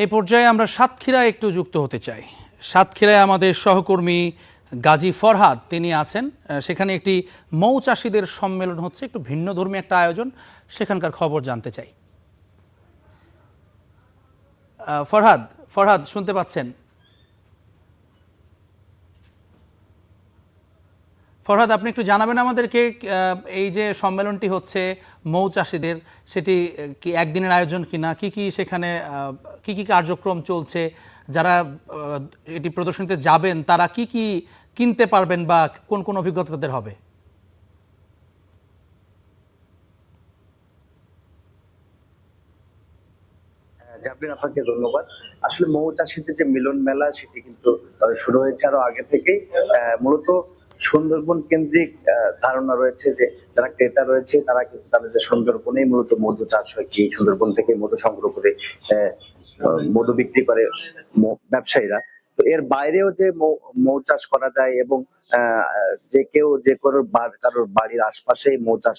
এই পর্যায়ে আমরা সাতক্ষীরায় একটু যুক্ত হতে চাই। সাতক্ষীরায় আমাদের সহকর্মী গাজী ফরহাদ তিনি আছেন। সেখানে একটি মৌ চাষিদের সম্মেলন হচ্ছে, একটু ভিন্নধর্মী একটা আয়োজন, সেখানকার খবর জানতে চাই। ফরহাদ ফরহাদ শুনতে পাচ্ছেন? ফরহাদ, আপনি একটু জানাবেন আমাদেরকে, এই যে সম্মেলনটি হচ্ছে মৌ চাষিদের, সেটি কি একদিনের আয়োজন কিনা, কি কি সেখানে কি কি কার্যক্রম চলছে, যারা এটি প্রদর্শনীতে যাবেন তারা কি কি কিনতে পারবেন বা কোন কোন অভিজ্ঞতা তাদের হবে? জাভরিন, আপনাকে ধন্যবাদ। আসলে মৌ চাষীদের যে মিলন মেলা সেটি কিন্তু শুরু হয়েছে আরো আগে থেকেই। মূলত সুন্দরবন কেন্দ্রিক ধারণা রয়েছে যে যারা ক্রেতা রয়েছে তারা কিন্তু তাদের যে সুন্দরবনেই মূলত মধু চাষ হয়, কি সুন্দরবন থেকে মধু সংগ্রহ করে মধু বিক্রি করে ব্যবসায়ীরা। তো এর বাইরেও যে মৌ চাষ করা যায় এবং আহ, যে কেউ যে কারোর বাড়ির আশপাশে মৌ চাষ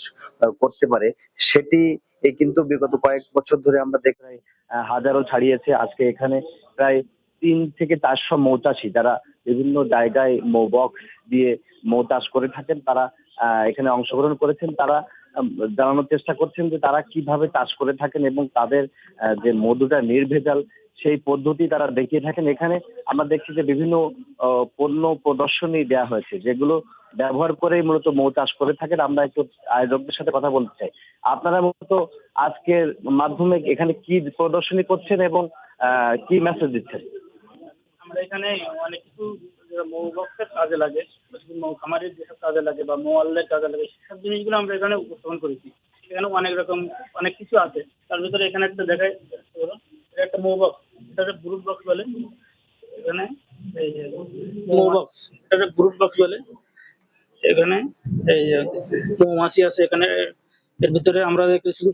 করতে পারে, সেটি কিন্তু বিগত কয়েক বছর ধরে আমরা দেখি হাজারো ছাড়িয়েছে। আজকে এখানে প্রায় 300 থেকে 400 মৌচাষী যারা বিভিন্ন জায়গায় মৌ বক্স দিয়ে মৌ চাষ করে থাকেন, তারা এখানে অংশগ্রহণ করেছেন। তারা জানানোর চেষ্টা করছেন যে তারা কিভাবে চাষ করে থাকেন এবং তাদের যে মধুটা নির্ভেজাল সেই পদ্ধতি তারা দেখিয়ে থাকেন। এখানে আমরা দেখছি যে বিভিন্ন পণ্য প্রদর্শনী দেওয়া হয়েছে, যেগুলো ব্যবহার করেই মূলত মৌ চাষ করে থাকেন। আমরা একটু আয়োজকদের সাথে কথা বলতে চাই। আপনারা মূলত আজকের মাধ্যমে এখানে কি প্রদর্শনী করছেন এবং কি মেসেজ দিচ্ছেন? আমরা এখানে অনেক কিছু মৌ বক্সের কাজে লাগে, মৌ খামারের যেসব কাজে লাগে বা মোয়াল্লের কাজে লাগে, সেসব জিনিসগুলো আমরা এখানে উপস্থাপন করেছি। এখানে অনেক রকম অনেক কিছু আছে। তার ভিতরে এখানে একটা দেখায়, এটা একটা মৌ বক্স, এটা একটা ব্রুট বক্স বলে। এখানে এই যে মৌ বক্স, এটা একটা ব্রুট বক্স বলে। এখানে এই যে মৌমাছি আছে এখানে। এর ভিতরে আমরা কিছু